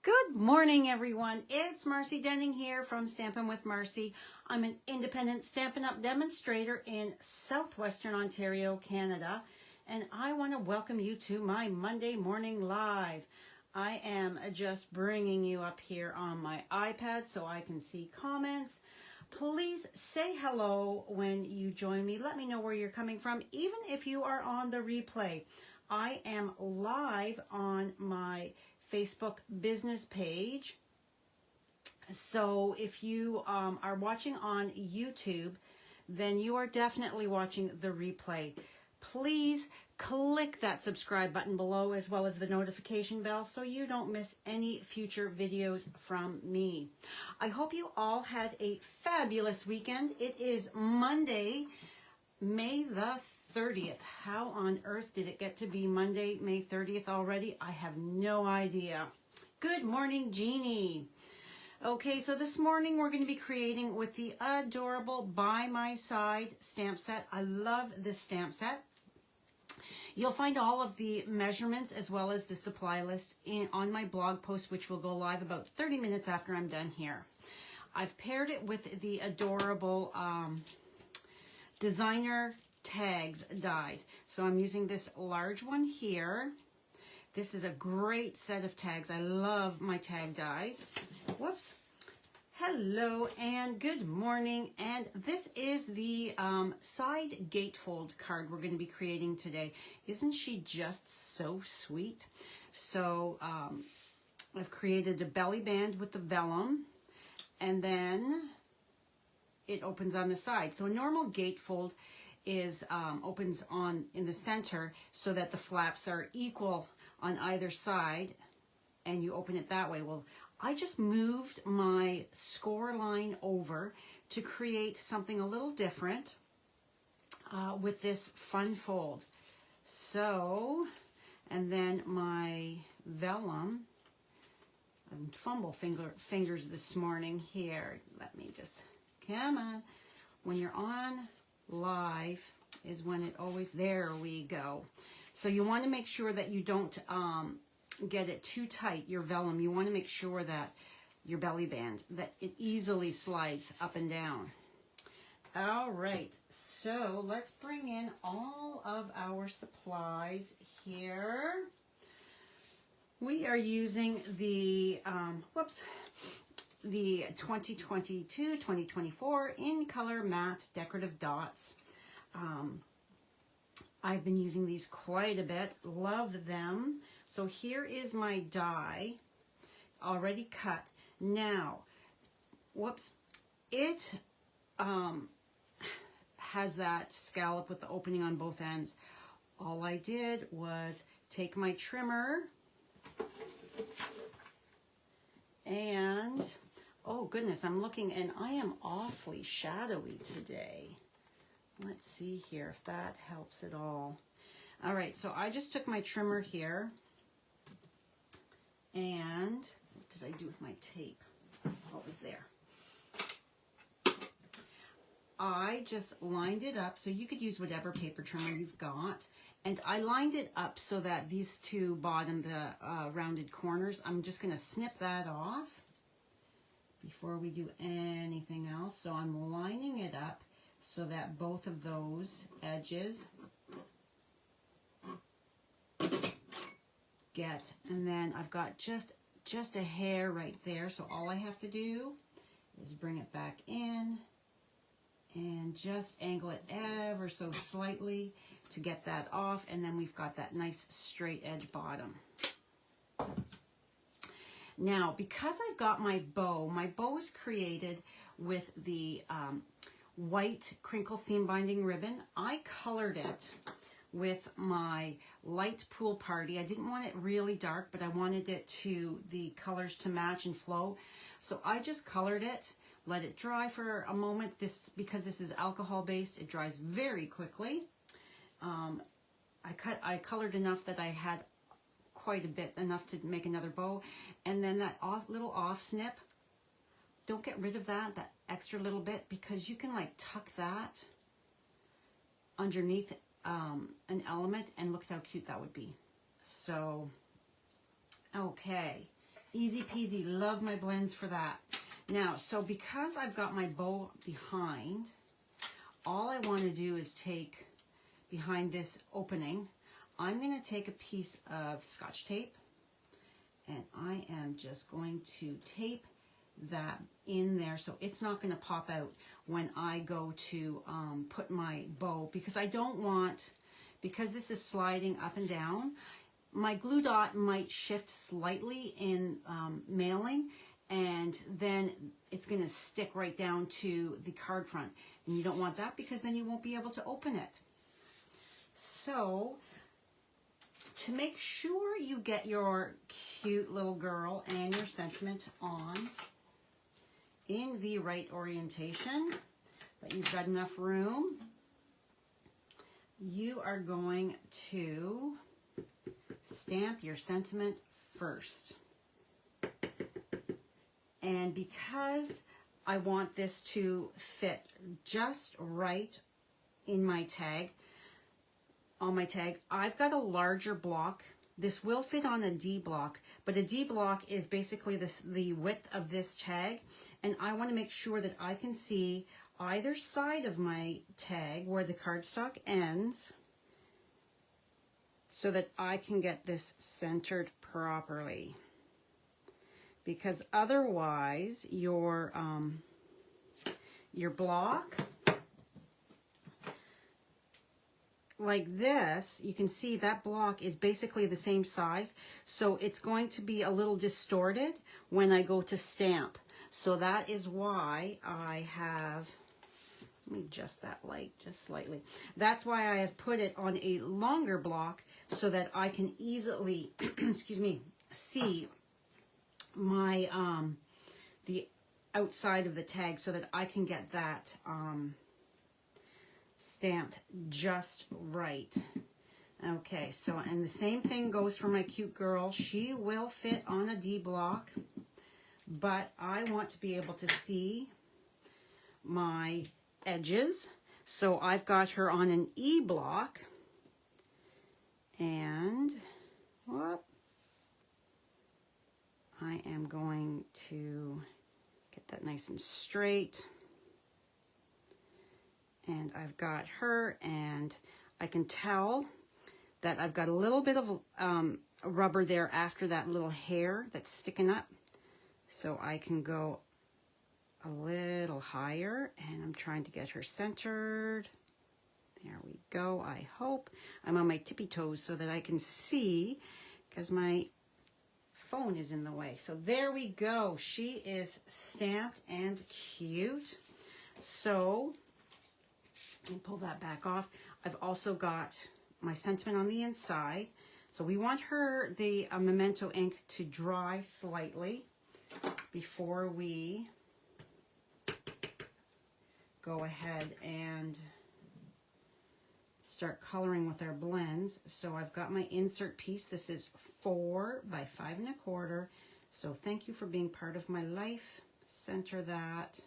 Good morning, everyone. It's Marcy Denning here from Stampin' with Marcy. I'm an independent Stampin' Up! Demonstrator in Southwestern Ontario, Canada, and I want to welcome you to my Monday morning live. I am just bringing you up here on my iPad so I can see comments. Please say hello when you join me. Let me know where you're coming from, even if you are on the replay. I am live on my Facebook business page. So if you are watching on YouTube, then you are definitely watching the replay. Please click that subscribe button below as well as the notification bell so you don't miss any future videos from me. I hope you all had a fabulous weekend. It is Monday, May the 30th. How on earth did it get to be Monday, May 30th already? I have no idea. Good morning, Jeannie. Okay, so this morning we're going to be creating with the adorable By My Side stamp set. I love this stamp set. You'll find all of the measurements as well as the supply list on my blog post, which will go live about 30 minutes after I'm done here. I've paired it with the adorable designer tags dies. So I'm using this large one here. This is a great set of tags. I love my tag dies. Whoops. Hello and good morning. And this is the side gatefold card we're going to be creating today. Isn't she just so sweet? So I've created a belly band with the vellum, and then it opens on the side. So a normal gatefold is opens on in the center so that the flaps are equal on either side, and you open it that way. Well, I just moved my score line over to create something a little different with this fun fold. So, and then my vellum, I'm fingers this morning here. Let me just, come on. When you're on live is when it always, there we go. So you want to make sure that you don't get it too tight, your vellum. You want to make sure that your belly band, that it easily slides up and down. All right, so let's bring in all of our supplies here. We are using the, the 2022-2024 in color matte decorative dots. I've been using these quite a bit, love them. So here is my die already cut. Now, whoops, it has that scallop with the opening on both ends. All I did was take my trimmer and, oh goodness, I'm looking and I am awfully shadowy today. Let's see here if that helps at all. All right, so I just took my trimmer here, and what did I do with my tape? What was there? I just lined it up, so you could use whatever paper trimmer you've got, and I lined it up so that these two bottom, the rounded corners, I'm just going to snip that off before we do anything else. So I'm lining it up so that both of those edges get, and then I've got just a hair right there. So all I have to do is bring it back in and just angle it ever so slightly to get that off, and then we've got that nice straight edge bottom. Now, because I've got my bow is created with the white crinkle seam binding ribbon. I colored it with my light pool party. I didn't want it really dark, but I wanted it to, the colors to match and flow. So I just colored it, let it dry for a moment. Because this is alcohol based, it dries very quickly. I colored enough that I had quite a bit, enough to make another bow. And then that little off snip, don't get rid of that extra little bit, because you can like tuck that underneath an element, and look at how cute that would be. So, okay. Easy peasy, love my blends for that. Now, so because I've got my bow behind, all I want to do is take behind this opening, I'm going to take a piece of Scotch tape and I am just going to tape that in there so it's not going to pop out when I go to put my bow, because I don't want, because this is sliding up and down, my glue dot might shift slightly in mailing, and then it's going to stick right down to the card front, and you don't want that because then you won't be able to open it. So to make sure you get your cute little girl and your sentiment on in the right orientation, that you've got enough room, you are going to stamp your sentiment first. And because I want this to fit just right in my tag, on my tag, I've got a larger block. This will fit on a D block, but a D block is basically the width of this tag, and I want to make sure that I can see either side of my tag where the cardstock ends so that I can get this centered properly. Because otherwise your block like this, you can see that block is basically the same size, so it's going to be a little distorted when I go to stamp. So that is why I have, let me adjust that light just slightly. That's why I have put it on a longer block so that I can easily, excuse me, see my the outside of the tag so that I can get that stamped just right. Okay, so, and the same thing goes for my cute girl. She will fit on a D block, but I want to be able to see my edges. So I've got her on an E block, and whoop, I am going to get that nice and straight. And I've got her, and I can tell that I've got a little bit of rubber there after that little hair that's sticking up. So I can go a little higher, and I'm trying to get her centered. There we go. I hope I'm on my tippy toes so that I can see, because my phone is in the way. So there we go. She is stamped and cute. So let me pull that back off. I've also got my sentiment on the inside. So we want her, the Memento ink, to dry slightly before we go ahead and start coloring with our blends. So I've got my insert piece. This is 4 by 5 1/4. So thank you for being part of my life. Center that.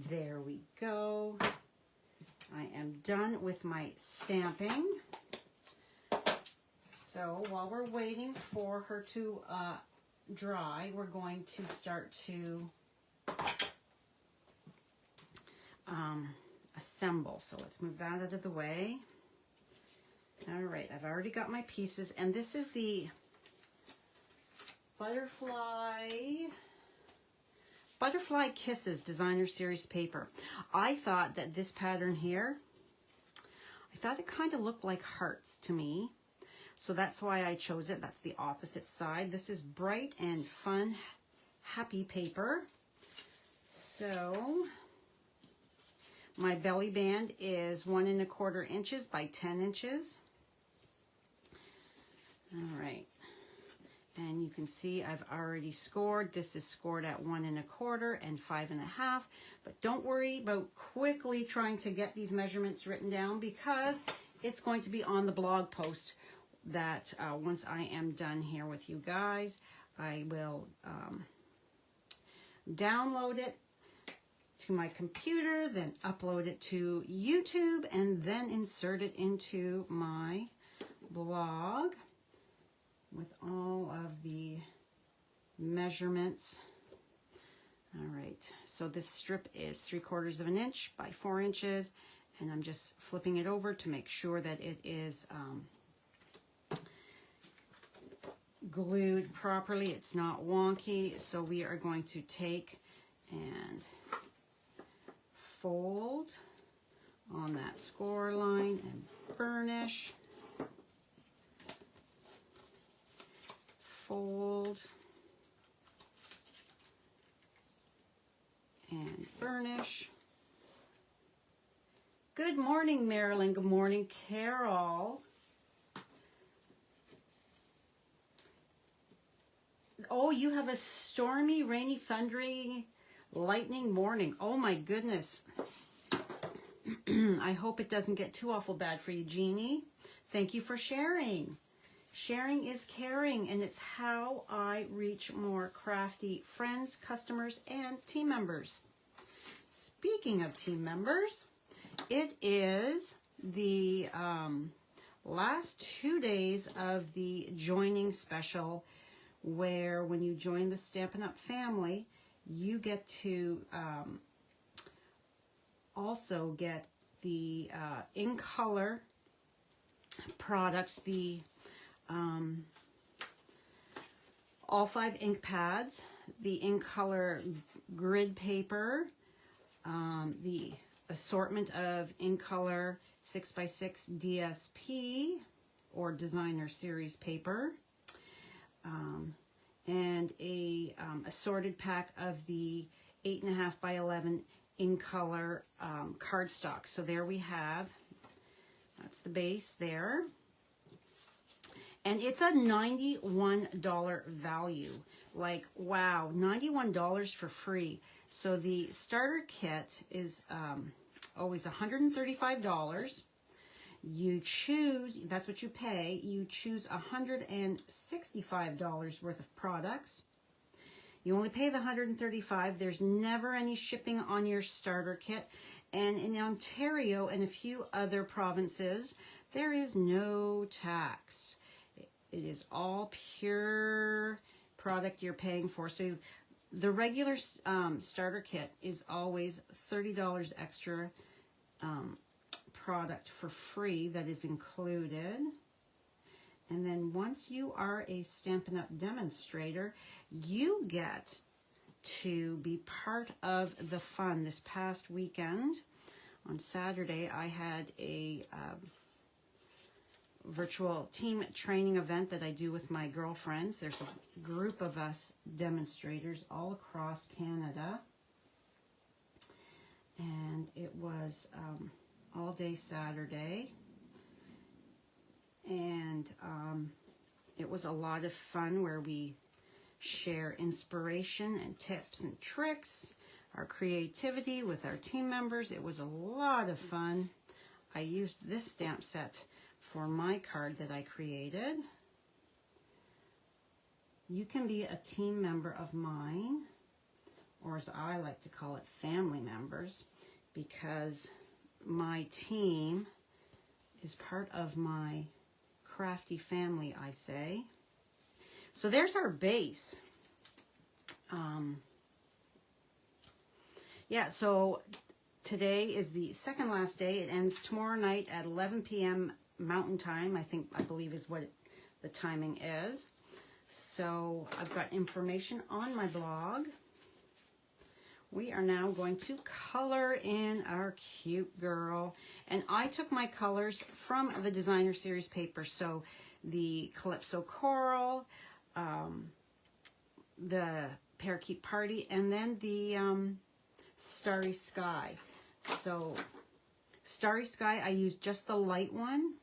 There we go. I am done with my stamping. So while we're waiting for her to dry, we're going to start to assemble. So let's move that out of the way. All right, I've already got my pieces, and this is the Butterfly Kisses Designer Series paper. I thought that this pattern here, I thought it kind of looked like hearts to me. So that's why I chose it. That's the opposite side. This is bright and fun, happy paper. So my belly band is 1 1/4 inches by 10 inches. All right. And you can see I've already scored. This is scored at 1 1/4 and 5 1/2. But don't worry about quickly trying to get these measurements written down, because it's going to be on the blog post that once I am done here with you guys, I will download it to my computer, then upload it to YouTube, and then insert it into my blog with all of these measurements. All right, so this strip is 3/4 of an inch by 4 inches, and I'm just flipping it over to make sure that it is glued properly. It's not wonky. So we are going to take and fold on that score line and burnish. Fold and burnish. Good morning, Marilyn. Good morning, Carol. Oh, you have a stormy, rainy, thundery, lightning morning. Oh my goodness. I hope it doesn't get too awful bad for you, Jeannie. Thank you for sharing. Sharing is caring, and it's how I reach more crafty friends, customers, and team members. Speaking of team members, it is the last 2 days of the joining special, where when you join the Stampin' Up family, you get to also get the in color products, the all 5 ink pads, the in color grid paper, the assortment of in color 6x6 DSP or designer series paper, and a assorted pack of the 8.5 by 11 in color cardstock. So there we have, that's the base there. And it's a $91 value. Like, wow, $91 for free. So the starter kit is always $135. You choose, that's what you pay. You choose $165 worth of products. You only pay the $135. There's never any shipping on your starter kit. And in Ontario and a few other provinces, there is no tax. It is all pure product you're paying for. So the regular starter kit is always $30 extra product for free that is included. And then once you are a Stampin' Up demonstrator, you get to be part of the fun. This past weekend, on Saturday, I had a virtual team training event that I do with my girlfriends. There's a group of us demonstrators all across Canada, and it was all day Saturday, and it was a lot of fun where we share inspiration and tips and tricks, our creativity with our team members. It was a lot of fun. I used this stamp set for my card that I created. You can be a team member of mine, or as I like to call it, family members, because my team is part of my crafty family, I say. So there's our base. Yeah, so today is the second last day. It ends tomorrow night at 11 p.m. Mountain Time, I believe is what the timing is. So I've got information on my blog. We are now going to color in our cute girl. And I took my colors from the designer series paper. So the Calypso Coral, the Parakeet Party, and then the Starry Sky. So Starry Sky, I used just the light one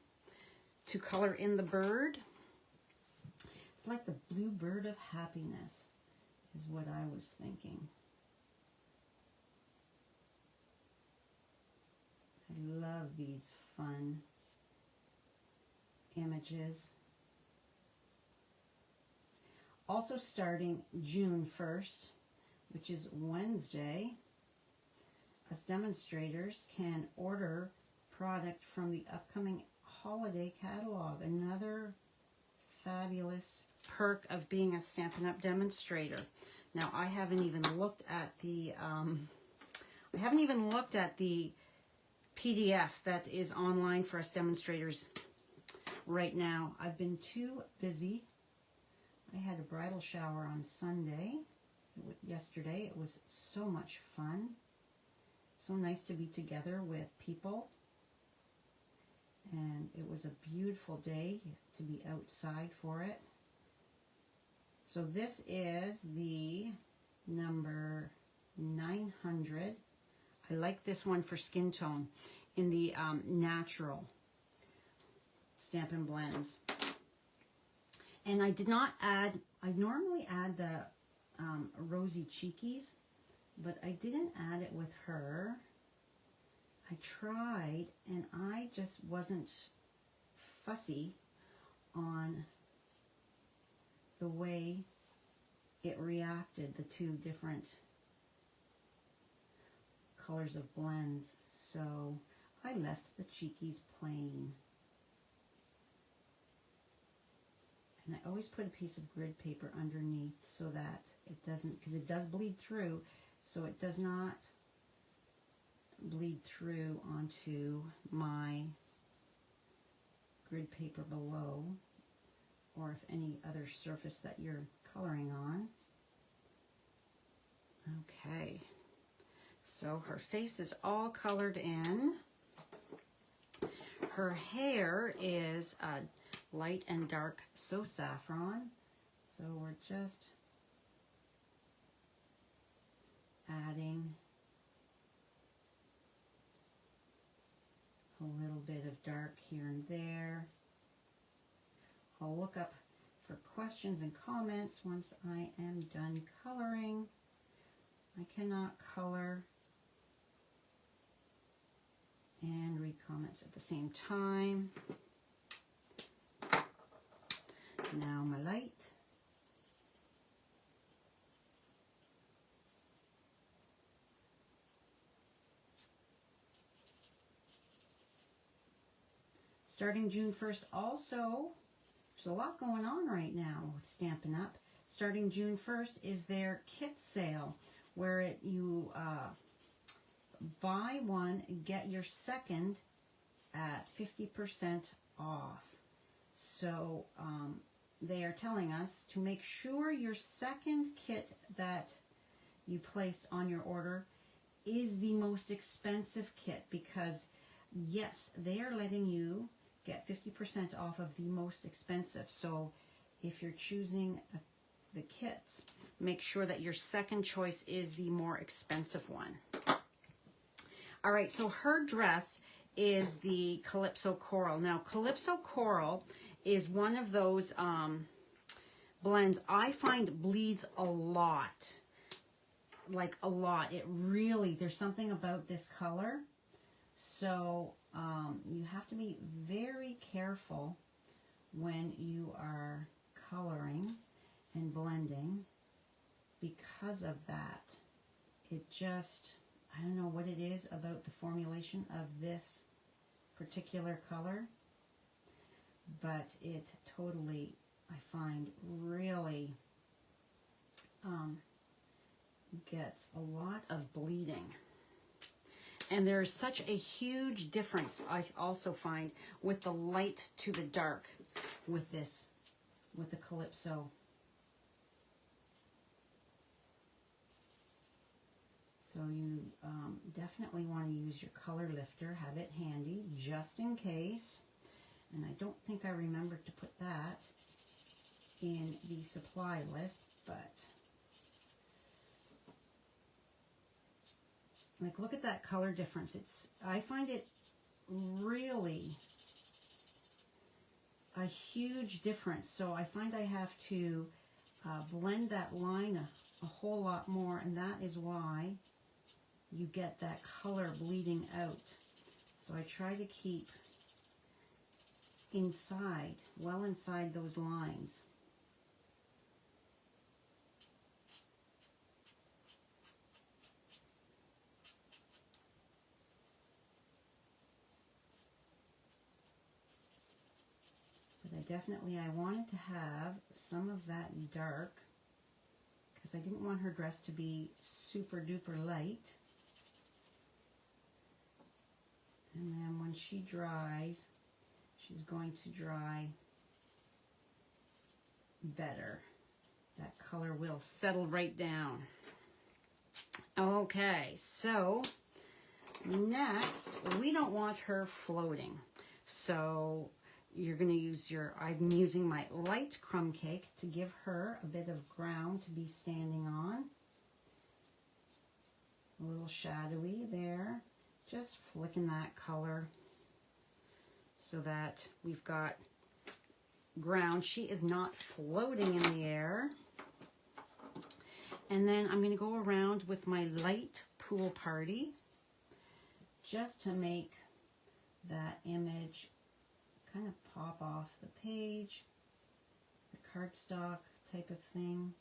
to color in the bird. It's like the blue bird of happiness is what I was thinking. I love these fun images. Also starting June 1st, which is Wednesday, us demonstrators can order product from the upcoming holiday catalog. Another fabulous perk of being a Stampin' Up! Demonstrator. Now, I haven't even looked at the PDF that is online for us demonstrators right now. I've been too busy. I had a bridal shower on Sunday, yesterday. It was so much fun. So nice to be together with people. And it was a beautiful day to be outside for it. So this is the number 900. I like this one for skin tone in the natural Stampin' Blends. And I did not add, I normally add the Rosy Cheekies, but I didn't add it with her. I tried, and I just wasn't fussy on the way it reacted, the two different colors of blends. So I left the Cheekies plain. And I always put a piece of grid paper underneath so that it doesn't, because it does bleed through, so it does not bleed through onto my grid paper below, or if any other surface that you're coloring on. Okay, so her face is all colored in. Her hair is light and dark So Saffron, so we're just adding a little bit of dark here and there. I'll look up for questions and comments once I am done coloring. I cannot color and read comments at the same time. Now my light. Starting June 1st also, there's a lot going on right now with Stampin' Up. Starting June 1st is their kit sale, where you buy one, get your second at 50% off. So they are telling us to make sure your second kit that you place on your order is the most expensive kit, because yes, they are letting you get 50% off of the most expensive. So if you're choosing the kits, make sure that your second choice is the more expensive one. All right, so her dress is the Calypso Coral. Now, Calypso Coral is one of those blends I find bleeds a lot. Like a lot. It really, there's something about this color. So you have to be very careful when you are coloring and blending because of that. It just, I don't know what it is about the formulation of this particular color, but it totally, I find, really gets a lot of bleeding. And there's such a huge difference, I also find, with the light to the dark with this, with the Calypso. So you definitely want to use your color lifter, have it handy just in case. And I don't think I remembered to put that in the supply list, but like, look at that color difference. I find it really a huge difference. So I find I have to blend that line a whole lot more, and that is why you get that color bleeding out. So I try to keep inside, well inside those lines. But I definitely, I wanted to have some of that dark because I didn't want her dress to be super duper light. And then when she dries, she's going to dry better. That color will settle right down. Okay, so next, we don't want her floating. So you're going to use I'm using my light crumb cake to give her a bit of ground to be standing on. A little shadowy there. Just flicking that color so that we've got ground. She is not floating in the air. And then I'm going to go around with my light pool party just to make that image kind of pop off the page, the cardstock type of thing.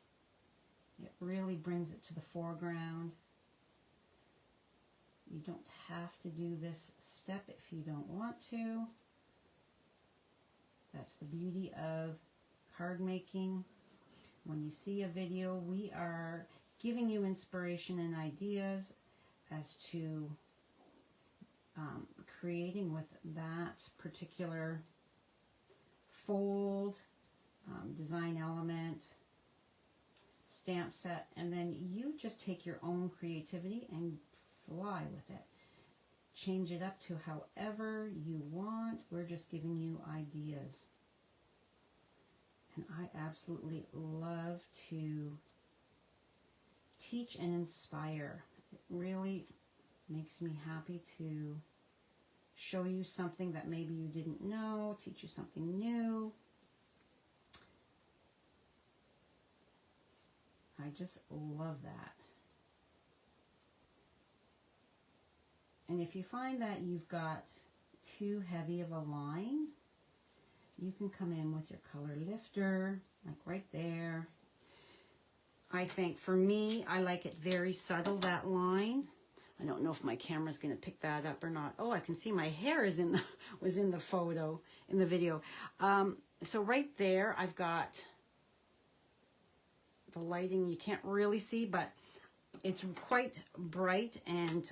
It really brings it to the foreground. You don't have to do this step if you don't want to. That's the beauty of card making. When you see a video, we are giving you inspiration and ideas as to creating with that particular fold, design element, stamp set, and then you just take your own creativity and fly with it. Change it up to however you want. We're just giving you ideas. And I absolutely love to teach and inspire. It really makes me happy to show you something that maybe you didn't know, teach you something new. I just love that. And if you find that you've got too heavy of a line, you can come in with your color lifter, like right there. I think for me, I like it very subtle, that line. I don't know if my camera's going to pick that up or not. Oh, I can see my hair is was in the photo, in the video. So right there, I've got the lighting. You can't really see, but it's quite bright and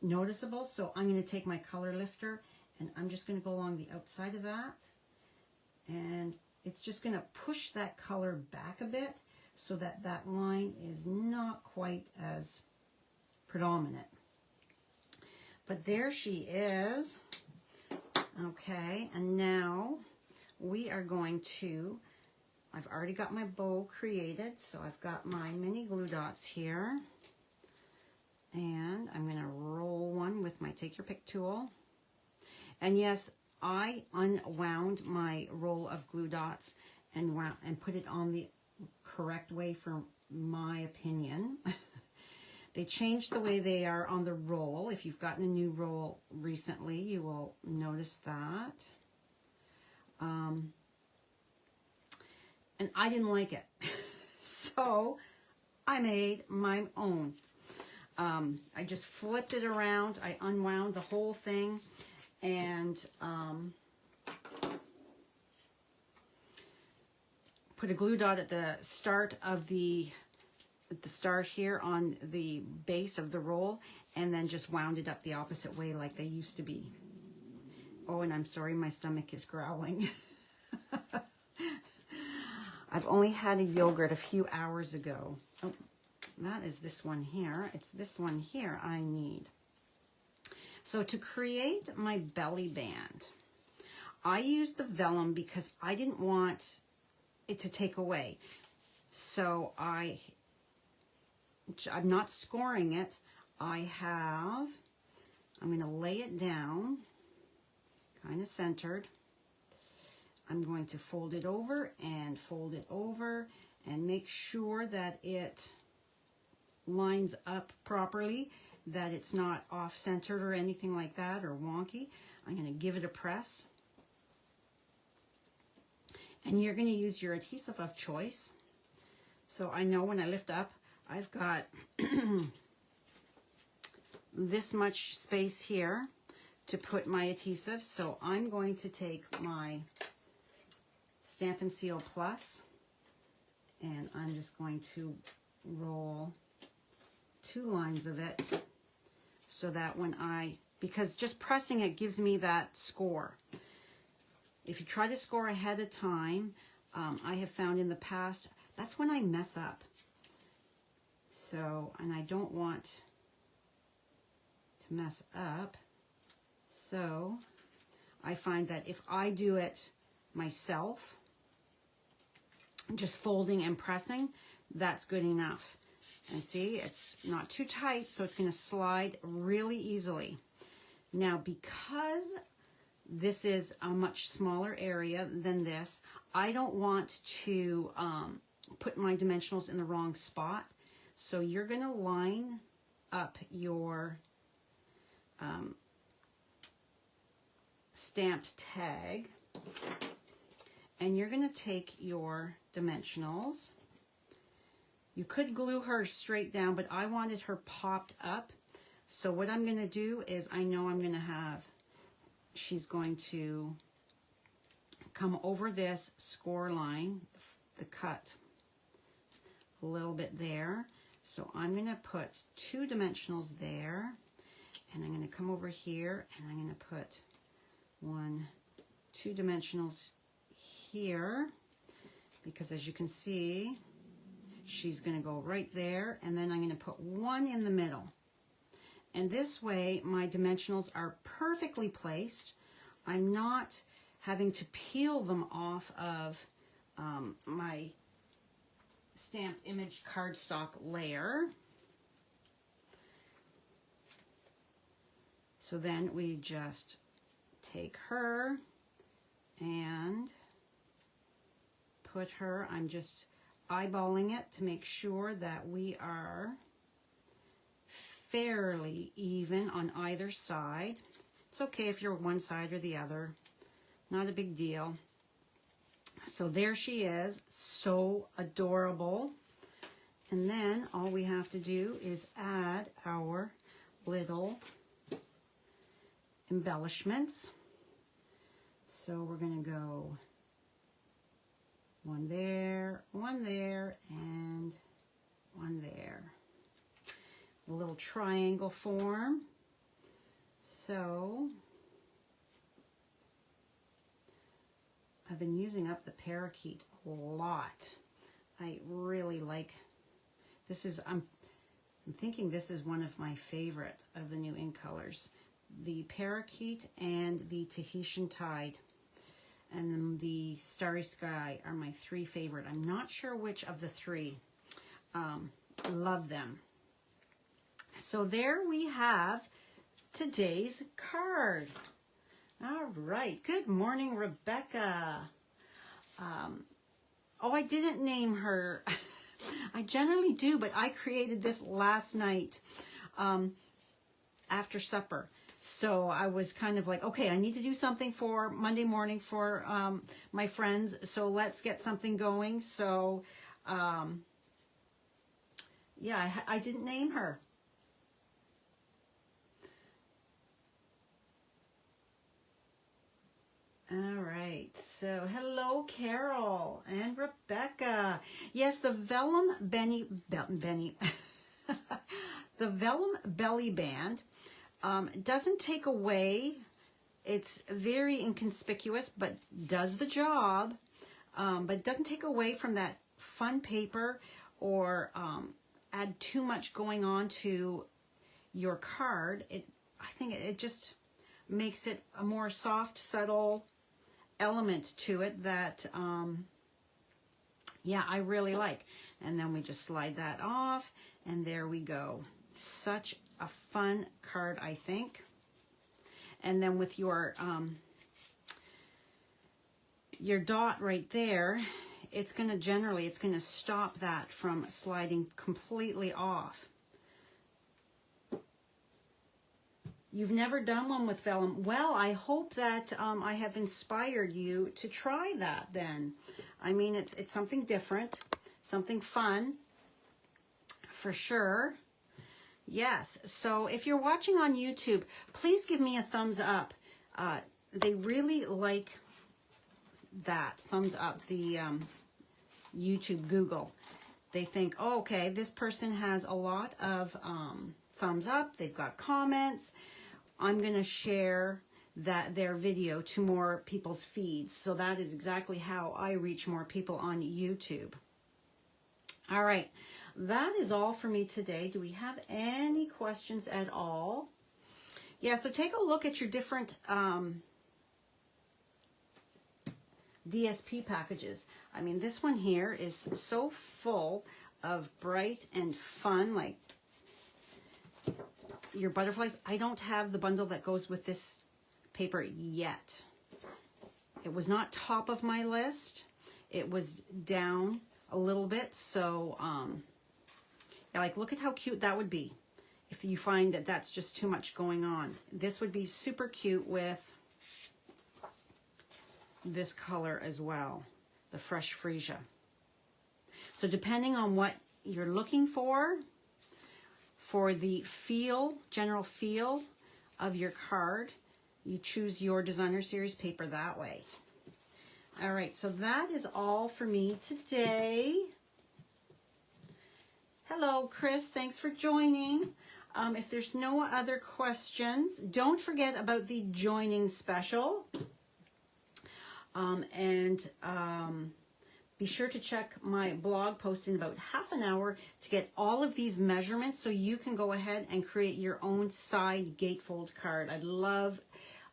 noticeable. So I'm going to take my color lifter and I'm just going to go along the outside of that. And it's just going to push that color back a bit so that that line is not quite as predominant. But there she is. Okay, and now we are going to, I've already got my bow created, so I've got my mini glue dots here. And I'm going to roll one with my take your pick tool. And yes, I unwound my roll of glue dots and put it on the correct way for my opinion. They changed the way they are on the roll. If you've gotten a new roll recently, you will notice that. And I didn't like it. So I made my own. I just flipped it around. I unwound the whole thing and put a glue dot at the start of at the start here on the base of the roll, and then just wound it up the opposite way like they used to be. Oh, and I'm sorry, my stomach is growling. I've only had a yogurt a few hours ago. Oh, that is this one here. It's this one here I need. So to create my belly band, I used the vellum because I didn't want it to take away. So I'm not scoring it. I'm going to lay it down, kind of centered. I'm going to fold it over and make sure that it lines up properly, that it's not off-centered or anything like that or wonky. I'm going to give it a press. And you're going to use your adhesive of choice. So I know when I lift up, I've got this much space here. to put my adhesive. So I'm going to take my Stampin' Seal Plus, and I'm just going to roll 2 lines of it so that when because just pressing it gives me that score. If you try to score ahead of time, I have found in the past, that's when I mess up. So, and I don't want to mess up. So I find that if I do it myself, just folding and pressing, that's good enough. And see, it's not too tight, so it's going to slide really easily. Now, because this is a much smaller area than this, I don't want to put my dimensionals in the wrong spot. So you're going to line up your stamped tag, and you're going to take your dimensionals. You could glue her straight down, but I wanted her popped up. So what I'm going to do is, I know I'm going to have, she's going to come over this score line, the cut, a little bit there. So I'm going to put 2 dimensionals there, and I'm going to come over here, and I'm going to put 2 dimensionals here, because as you can see, she's going to go right there, and then I'm going to put 1 in the middle. And this way, my dimensionals are perfectly placed. I'm not having to peel them off of my stamped image cardstock layer. So then we just take her and put her, I'm just eyeballing it to make sure that we are fairly even on either side. It's okay if you're one side or the other, not a big deal. So there she is, so adorable. And then all we have to do is add our little embellishments. So we're going to go 1 there, 1 there, and 1 there. A little triangle form. So I've been using up the parakeet a lot. I really like this. I'm thinking this is one of my favorite of the new ink colors. The parakeet and the Tahitian Tide and the Starry Sky are my 3 favorite. I'm not sure which of the 3. Love them. So there we have today's card. All right. Good morning, Rebecca. Oh, I didn't name her. I generally do, but I created this last night after supper. So I was kind of like, okay, I need to do something for Monday morning for my friends. So let's get something going. So, yeah, I didn't name her. All right, so hello, Carol and Rebecca. Yes, the vellum the vellum belly band doesn't take away. It's very inconspicuous, but does the job. But doesn't take away from that fun paper or add too much going on to your card. I think it just makes it a more soft, subtle element to it that yeah, I really like. And then we just slide that off, and there we go. Such a fun card, I think. And then with your dot right there, it's going to stop that from sliding completely off. You've never done one with vellum. Well, I hope that I have inspired you to try that then. I mean, it's something different, something fun, for sure. Yes, so if you're watching on YouTube, please give me a thumbs up. They really like that, thumbs up, the YouTube, Google. They think, oh, okay, this person has a lot of thumbs up, they've got comments. I'm going to share their video to more people's feeds. So that is exactly how I reach more people on YouTube. All right, that is all for me today. Do we have any questions at all? Yeah, so take a look at your different DSP packages. I mean, this one here is so full of bright and fun, like your butterflies. I don't have the bundle that goes with this paper yet. It was not top of my list. It was down a little bit. So, yeah, like, look at how cute that would be if you find that that's just too much going on. This would be super cute with this color as well, the Fresh Freesia. So depending on what you're looking for the feel, general feel of your card, you choose your designer series paper that way. All right, so that is all for me today. Hello, Chris, thanks for joining. If there's no other questions, don't forget about the joining special. Be sure to check my blog post in about half an hour to get all of these measurements so you can go ahead and create your own side gatefold card. I'd love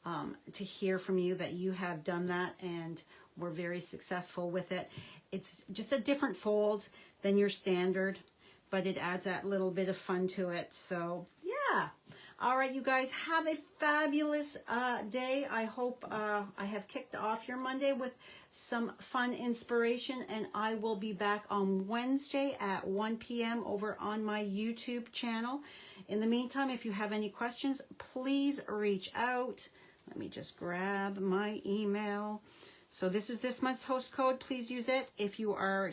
to hear from you that you have done that and were very successful with it. It's just a different fold than your standard, but it adds that little bit of fun to it. So yeah. All right, you guys, have a fabulous day. I hope I have kicked off your Monday with some fun inspiration, and I will be back on Wednesday at 1 p.m. over on my YouTube channel. In the meantime, if you have any questions, please reach out. Let me just grab my email. So this is this month's host code. Please use it if you are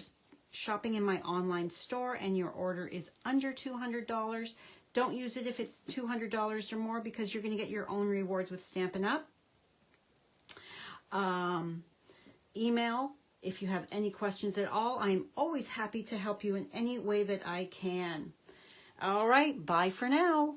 shopping in my online store and your order is under $200. Don't use it if it's $200 or more because you're going to get your own rewards with Stampin' Up. Email if you have any questions at all. I'm always happy to help you in any way that I can. All right, bye for now.